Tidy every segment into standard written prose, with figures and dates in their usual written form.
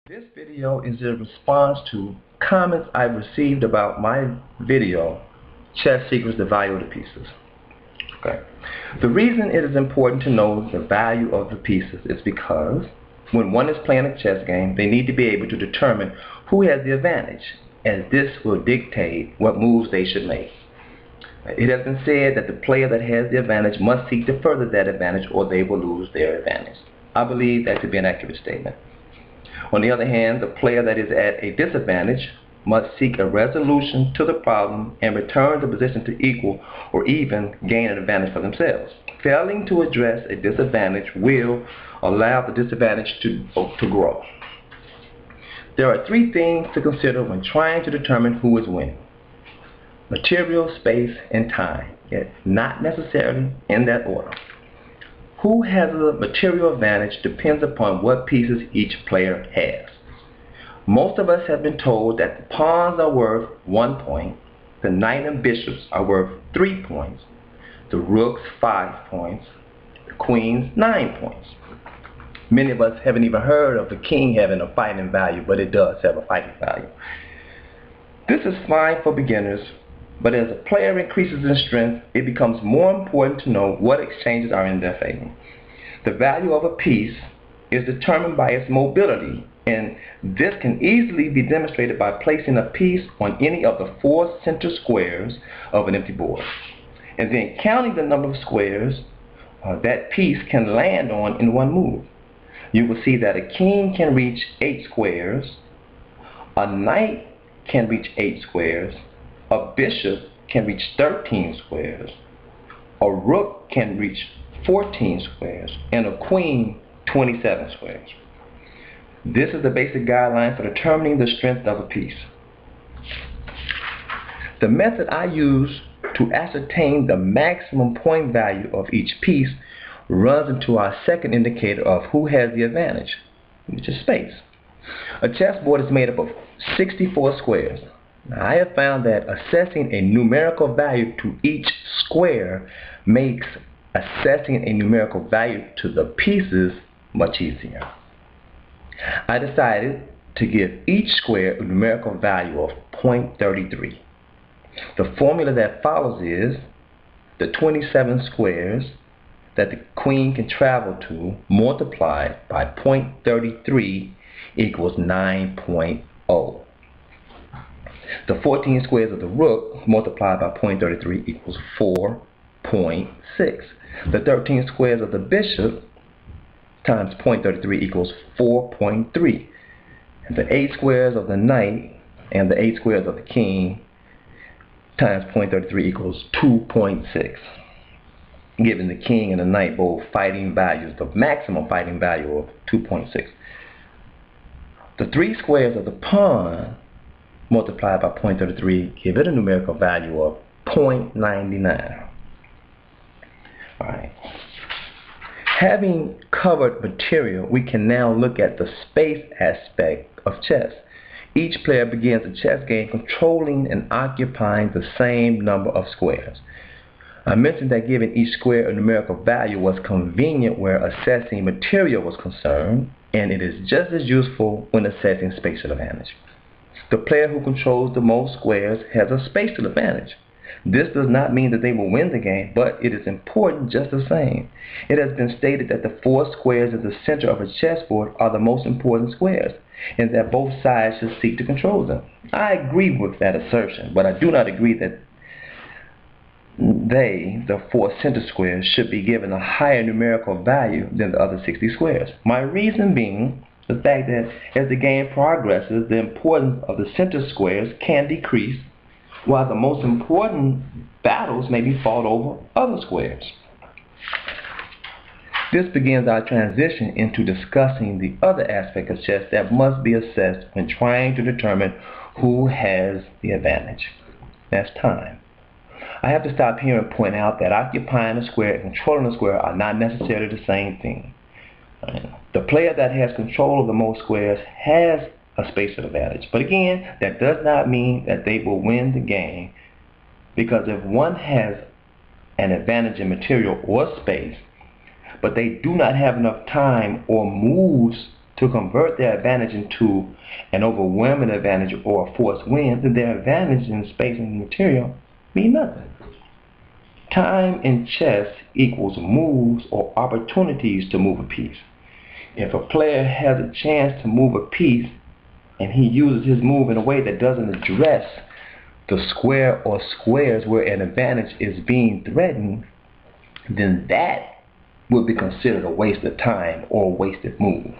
This video is a response to comments I've received about my video, Chess Secrets, the Value of the Pieces. Okay. The reason it is important to know the value of the pieces is because when one is playing a chess game, they need to be able to determine who has the advantage, as this will dictate what moves they should make. It has been said that the player that has the advantage must seek to further that advantage or they will lose their advantage. I believe that to be an accurate statement. On the other hand, the player that is at a disadvantage must seek a resolution to the problem and return the position to equal or even gain an advantage for themselves. Failing to address a disadvantage will allow the disadvantage to grow. There are three things to consider when trying to determine who is winning: material, space, and time, yet not necessarily in that order. Who has the material advantage depends upon what pieces each player has. Most of us have been told that the pawns are worth 1 point, the knight and bishops are worth 3 points, the rooks 5 points, the queens 9 points. Many of us haven't even heard of the king having a fighting value, but it does have a fighting value. This is fine for beginners, but as a player increases in strength, it becomes more important to know what exchanges are in their favor. The value of a piece is determined by its mobility, and this can easily be demonstrated by placing a piece on any of the 4 center squares of an empty board, and then counting the number of squares that piece can land on in one move. You will see that a king can reach 8 squares, a knight can reach 8 squares, a bishop can reach 13 squares, a rook can reach 14 squares, and a queen 27 squares. This is the basic guideline for determining the strength of a piece. The method I use to ascertain the maximum point value of each piece runs into our second indicator of who has the advantage, which is space. A chessboard is made up of 64 squares. Now, I have found that assessing a numerical value to each square makes assessing a numerical value to the pieces much easier. I decided to give each square a numerical value of 0.33. The formula that follows is the 27 squares that the queen can travel to multiplied by 0.33 equals 9.0. The 14 squares of the rook multiplied by 0.33 equals 4.6. The 13 squares of the bishop times 0.33 equals 4.3. And the 8 squares of the knight and the 8 squares of the king times 0.33 equals 2.6. Giving the king and the knight both fighting values, the maximum fighting value of 2.6. The 3 squares of the pawn multiplied by 0.33 give it a numerical value of 0.99. Alright. Having covered material, we can now look at the space aspect of chess. Each player begins a chess game controlling and occupying the same number of squares. I mentioned that giving each square a numerical value was convenient where assessing material was concerned, and it is just as useful when assessing spatial advantage. The player who controls the most squares has a spatial advantage. This does not mean that they will win the game, but it is important just the same. It has been stated that the 4 squares at the center of a chessboard are the most important squares, and that both sides should seek to control them. I agree with that assertion, but I do not agree that the 4 center squares, should be given a higher numerical value than the other 60 squares. My reason being the fact that as the game progresses, the importance of the center squares can decrease, while the most important battles may be fought over other squares. This begins our transition into discussing the other aspect of chess that must be assessed when trying to determine who has the advantage. That's time. I have to stop here and point out that occupying a square and controlling a square are not necessarily the same thing. The player that has control of the most squares has a spatial advantage. But again, that does not mean that they will win the game, because if one has an advantage in material or space, but they do not have enough time or moves to convert their advantage into an overwhelming advantage or a forced win, then their advantage in space and material mean nothing. Time in chess equals moves or opportunities to move a piece. If a player has a chance to move a piece and he uses his move in a way that doesn't address the square or squares where an advantage is being threatened, then that would be considered a waste of time or a wasted move.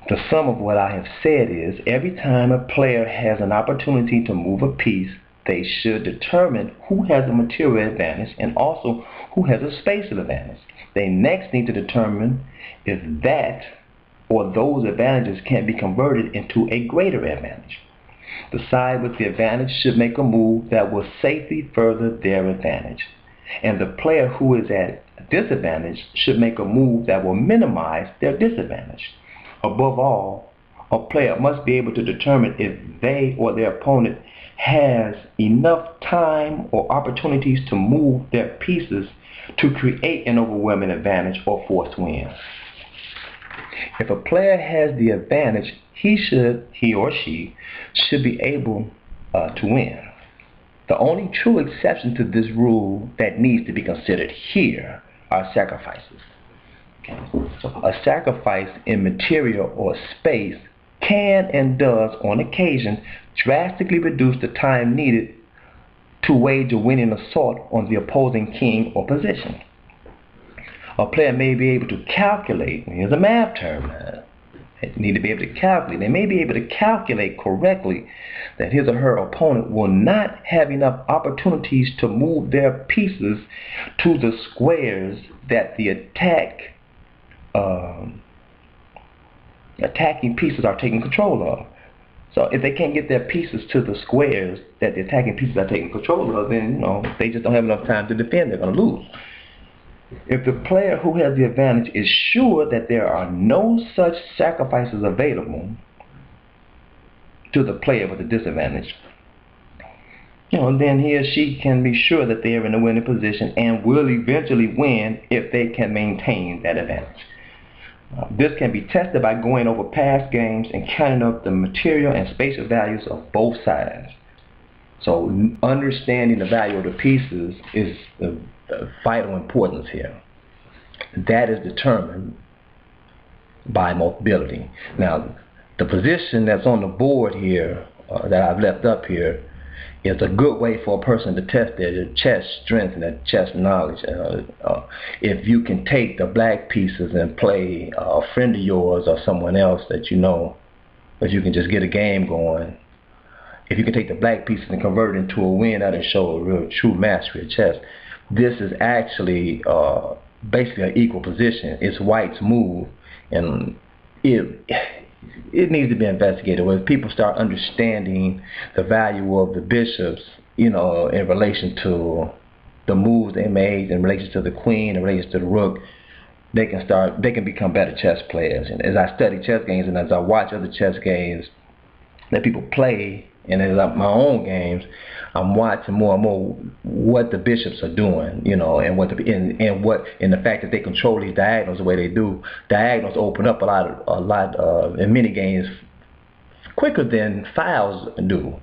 The sum of what I have said is, every time a player has an opportunity to move a piece, they should determine who has a material advantage and also who has a spatial advantage. They next need to determine if that or those advantages can be converted into a greater advantage. The side with the advantage should make a move that will safely further their advantage, and the player who is at a disadvantage should make a move that will minimize their disadvantage. Above all, a player must be able to determine if they or their opponent has enough time or opportunities to move their pieces to create an overwhelming advantage or forced win. If a player has the advantage, he or she should be able to win. The only true exception to this rule that needs to be considered here are sacrifices. Okay. So a sacrifice in material or space can and does on occasion drastically reduce the time needed to wage a winning assault on the opposing king or position. A player may be able to calculate, here's a math term, they need to be able to calculate. They may be able to calculate correctly that his or her opponent will not have enough opportunities to move their pieces to the squares that the attacking pieces are taking control of. So if they can't get their pieces to the squares that the attacking pieces are taking control of, then they just don't have enough time to defend. They're going to lose. If the player who has the advantage is sure that there are no such sacrifices available to the player with a disadvantage, then he or she can be sure that they are in a winning position and will eventually win if they can maintain that advantage. This can be tested by going over past games and counting up the material and spatial values of both sides. So understanding the value of the pieces is the vital importance here. That is determined by mobility. Now, the position that's on the board here that I've left up here is a good way for a person to test their chess strength and their chess knowledge. If you can take the black pieces and play a friend of yours or someone else that you know, if you can just get a game going, if you can take the black pieces and convert it into a win, that'll show a real true mastery of chess. This is actually basically an equal position. It's white's move, and it needs to be investigated. When people start understanding the value of the bishops, in relation to the moves they made, in relation to the queen, in relation to the rook, they can become better chess players. And as I study chess games and as I watch other chess games that people play, and as my own games, I'm watching more and more what the bishops are doing, and what in the fact that they control these diagonals the way they do. Diagonals open up a lot in many games quicker than files do.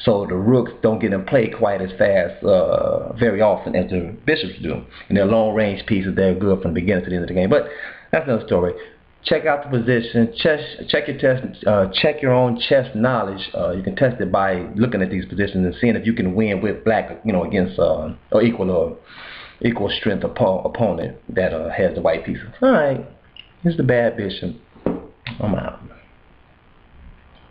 So the rooks don't get in play quite as fast very often as the bishops do. And they're long range pieces. They're good from the beginning to the end of the game. But that's another story. Check out the position. Check your own chess knowledge. You can test it by looking at these positions and seeing if you can win with black, against or equal strength opponent that has the white pieces. All right, here's the bad bishop. I'm out.